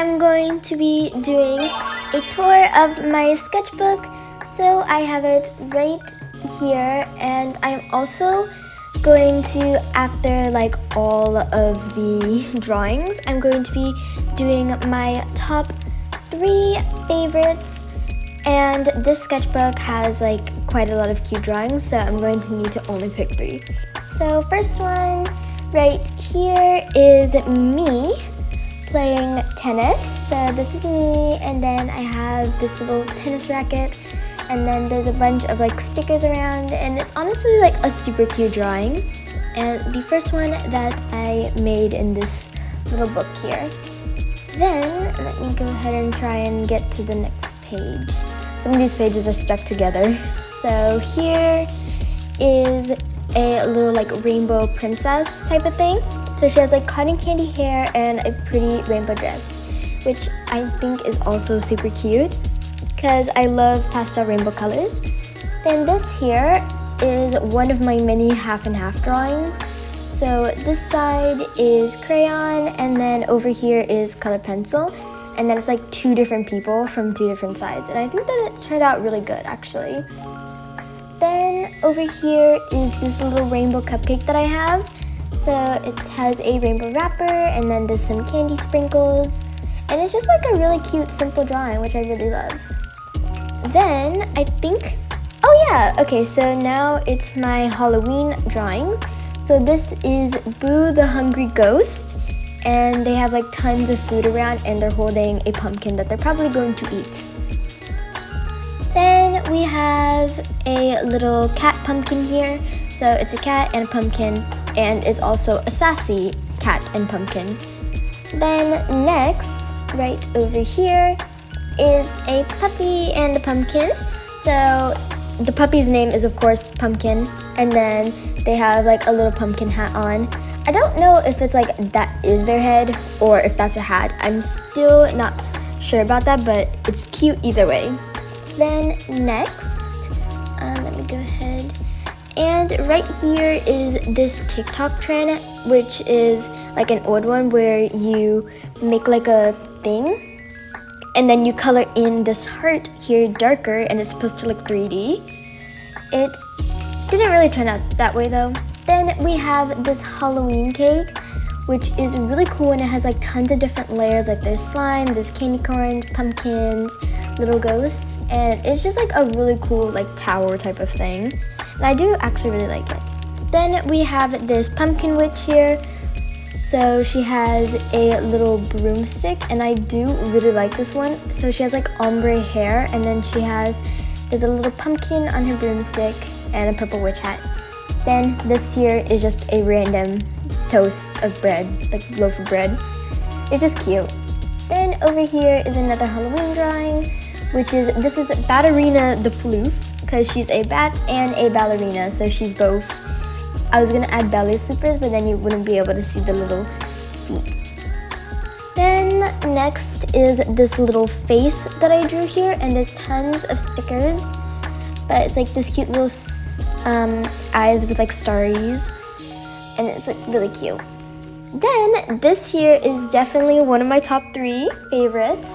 I'm going to be doing a tour of my sketchbook. So I have it right here, and I'm also going to, after like all of the drawings, I'm going to be doing my top 3 favorites. And this sketchbook has like quite a lot of cute drawings, so I'm going to need to only pick 3. So first one right here is me playing tennis. So this is me, and then I have this little tennis racket, and then there's a bunch of like stickers around, and it's honestly like a super cute drawing. And the first one that I made in this little book here. Then let me go ahead and try and get to the next page. Some of these pages are stuck together. So here is a little like rainbow princess type of thing. So she has like cotton candy hair and a pretty rainbow dress, which I think is also super cute because I love pastel rainbow colors. Then this here is one of my many half and half drawings. So this side is crayon, and then over here is colored pencil, and then it's like 2 different people from 2 different sides, and I think that it turned out really good actually. Then over here is this little rainbow cupcake that I have. So it has a rainbow wrapper, and then there's some candy sprinkles, and it's just like a really cute simple drawing, which I really love. Then I think, oh yeah, okay, so now it's my Halloween drawings. So this is Boo the Hungry Ghost, and they have like tons of food around, and they're holding a pumpkin that they're probably going to eat. Then we have a little cat pumpkin here. So it's a cat and a pumpkin, and it's also a sassy cat and pumpkin. Then next, right over here, is a puppy and a pumpkin. So the puppy's name is of course Pumpkin, and then they have like a little pumpkin hat on. I don't know if it's like that is their head or if that's a hat. I'm still not sure about that, but it's cute either way. Then next, let me go ahead. And right here is this TikTok trend, which is like an old one where you make like a thing and then you color in this heart here darker, and it's supposed to look 3D. It didn't really turn out that way though. Then we have this Halloween cake, which is really cool, and it has like tons of different layers. Like there's slime, there's candy corns, pumpkins, little ghosts, and it's just like a really cool like tower type of thing. And I do actually really like it. Then we have this pumpkin witch here. So she has a little broomstick, and I do really like this one. So she has like ombre hair, and then there's a little pumpkin on her broomstick and a purple witch hat. Then this here is just a random toast of bread, like loaf of bread. It's just cute. Then over here is another Halloween drawing, this is Ballerina the Floof, because she's a bat and a ballerina, so she's both. I was gonna add belly slippers, but then you wouldn't be able to see the little feet. Then next is this little face that I drew here, and there's tons of stickers, but it's like this cute little eyes with like starries, and it's like really cute. Then this here is definitely one of my top 3 favorites.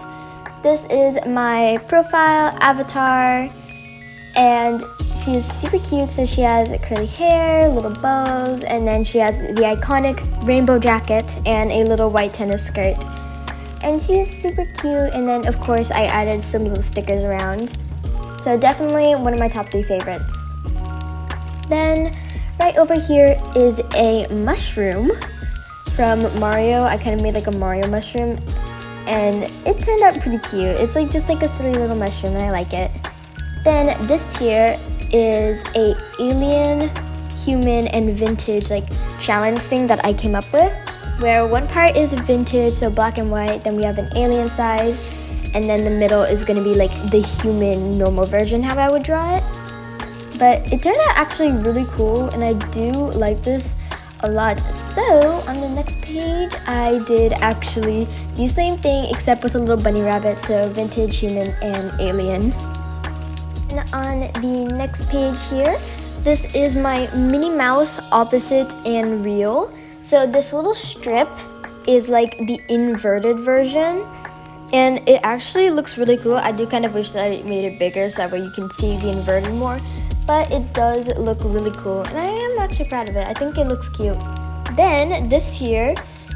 This is my profile avatar, and she is super cute. So she has curly hair, little bows, and then she has the iconic rainbow jacket and a little white tennis skirt. And she is super cute, and then of course I added some little stickers around. So definitely one of my top 3 favorites. Then right over here is a mushroom from Mario. I kind of made like a Mario mushroom, and it turned out pretty cute. It's like just like a silly little mushroom, and I like it. Then this here is a alien, human, and vintage like challenge thing that I came up with, where one part is vintage, so black and white, then we have an alien side, and then the middle is gonna be like the human normal version, how I would draw it. But it turned out actually really cool, and I do like this a lot. So on the next page, I did actually the same thing except with a little bunny rabbit, so vintage, human, and alien. And on the next page here, this is my Minnie Mouse opposite and real. So this little strip is like the inverted version, And it actually looks really cool. I do kind of wish that I made it bigger so that way you can see the inverted more. But it does look really cool, and I am actually proud of it. I think it looks cute. Then this here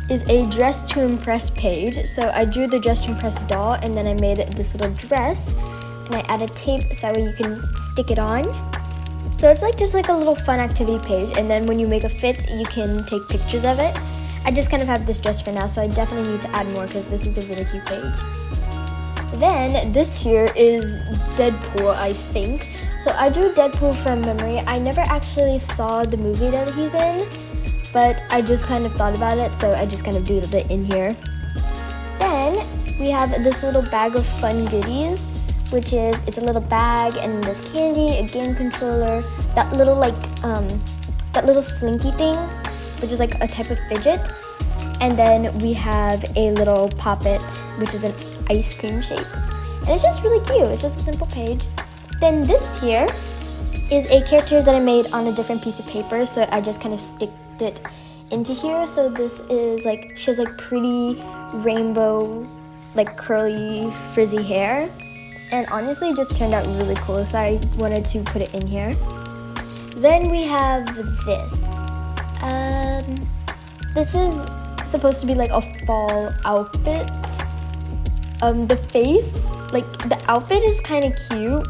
is a dress to impress page. So I drew the dress to impress doll, and then I made this little dress, and I added tape so that way you can stick it on. So it's like just like a little fun activity page, and then when you make a fit, you can take pictures of it. I just kind of have this dress for now, so I definitely need to add more because this is a really cute page. Then this here is Deadpool, I think. So I drew Deadpool from memory. I never actually saw the movie that he's in, but I just kind of thought about it, so I just kind of doodled it in here. Then we have this little bag of fun goodies, which is, it's a little bag and there's candy, a game controller, that little that little slinky thing, which is like a type of fidget. And then we have a little poppet, which is an ice cream shape. And it's just really cute. It's just a simple page. Then this here is a character that I made on a different piece of paper, so I just kind of sticked it into here. So this is like, she has like pretty rainbow, like curly, frizzy hair. And honestly, it just turned out really cool, so I wanted to put it in here. Then we have this. This is supposed to be like a fall outfit. The face, like the outfit is kind of cute,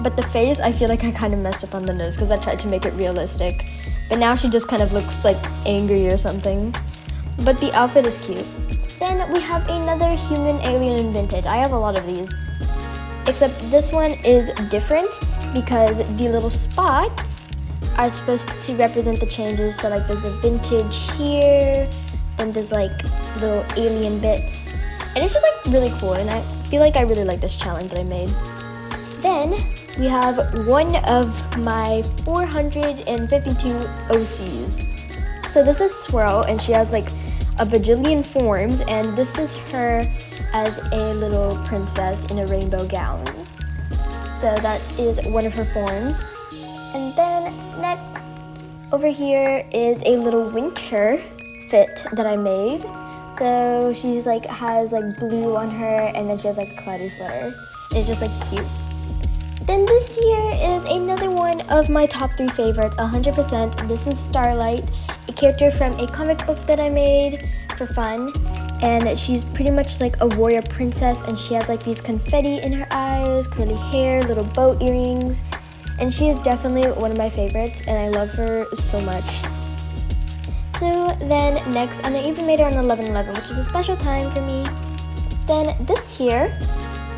but the face, I feel like I kind of messed up on the nose because I tried to make it realistic. But now she just kind of looks like angry or something. But the outfit is cute. Then we have another human, alien, and vintage. I have a lot of these. Except this one is different because the little spots are supposed to represent the changes. So like there's a vintage here, then there's like little alien bits. And it's just like really cool, and I feel like I really like this challenge that I made. Then we have one of my 452 OCs. So this is Swirl, and she has like a bajillion forms, and this is her as a little princess in a rainbow gown. So that is one of her forms. And then next over here is a little winter fit that I made. So she's like has like blue on her, and then she has like a cloudy sweater. It's just like cute. Then this here is another one of my top 3 favorites, 100%. This is Starlight, a character from a comic book that I made for fun. And she's pretty much like a warrior princess, and she has like these confetti in her eyes, curly hair, little bow earrings. And she is definitely one of my favorites, and I love her so much. So then next, and I even made her on 11/11, which is a special time for me. Then this here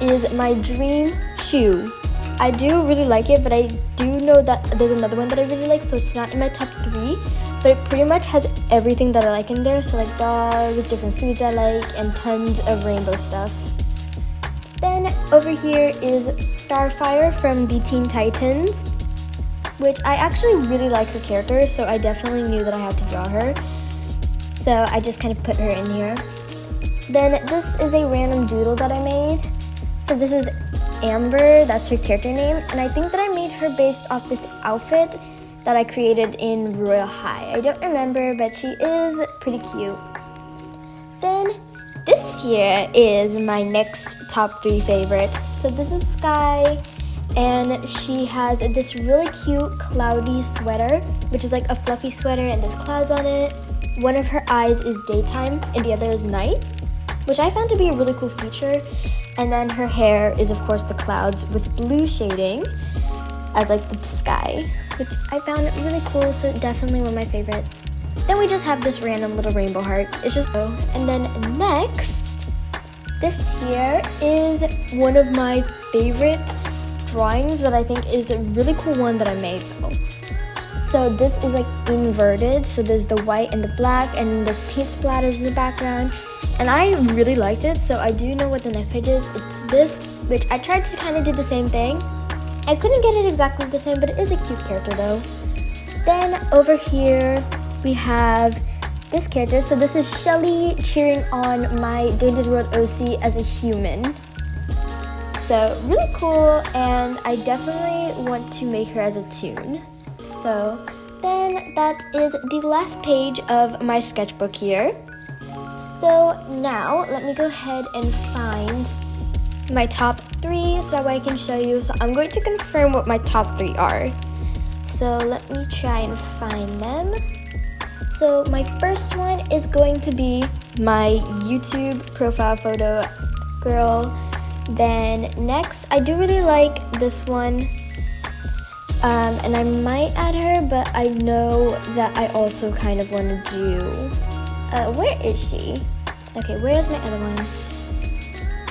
is my dream shoe. I do really like it, but I do know that there's another one that I really like, so it's not in my top 3, but it pretty much has everything that I like in there. So like dogs, different foods I like, and tons of rainbow stuff. Then over here is Starfire from the Teen Titans, which I actually really like her character, so I definitely knew that I had to draw her. So I just kind of put her in here. Then this is a random doodle that I made. So this is Amber, that's her character name, and I think that I made her based off this outfit that I created in Royal High. I don't remember, but she is pretty cute. Then this here is my next top 3 favorite. So this is Sky, and she has this really cute cloudy sweater, which is like a fluffy sweater and there's clouds on it. One of her eyes is daytime and the other is night, which I found to be a really cool feature. And then her hair is of course the clouds with blue shading as like the sky, which I found really cool, so definitely one of my favorites. Then we just have this random little rainbow heart. It's just so. And then next, this here is one of my favorite drawings that I think is a really cool one that I made though. So this is like inverted, so there's the white and the black, and there's paint splatters in the background. And I really liked it, so I do know what the next page is. It's this, which I tried to kind of do the same thing. I couldn't get it exactly the same, but it is a cute character though. Then over here, we have this character. So this is Shelly cheering on my Dangerous World OC as a human. So really cool, and I definitely want to make her as a toon. So then that is the last page of my sketchbook here. So now let me go ahead and find my top 3 so that way I can show you. So I'm going to confirm what my top 3 are. So let me try and find them. So my first one is going to be my YouTube profile photo girl. Then next, I do really like this one. And I might add her, but I know that I also kind of want to do... where is she? Okay, where's my other one?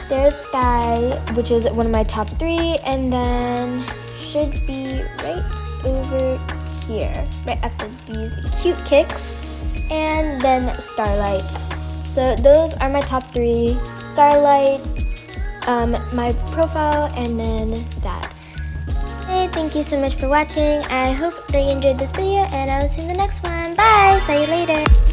There's Sky, which is one of my top 3, and then should be right over here, right after these cute kicks, and then Starlight. So those are my top 3, Starlight, my profile, and then that. Hey, thank you so much for watching. I hope that you enjoyed this video, and I will see you in the next one. Bye! See you later!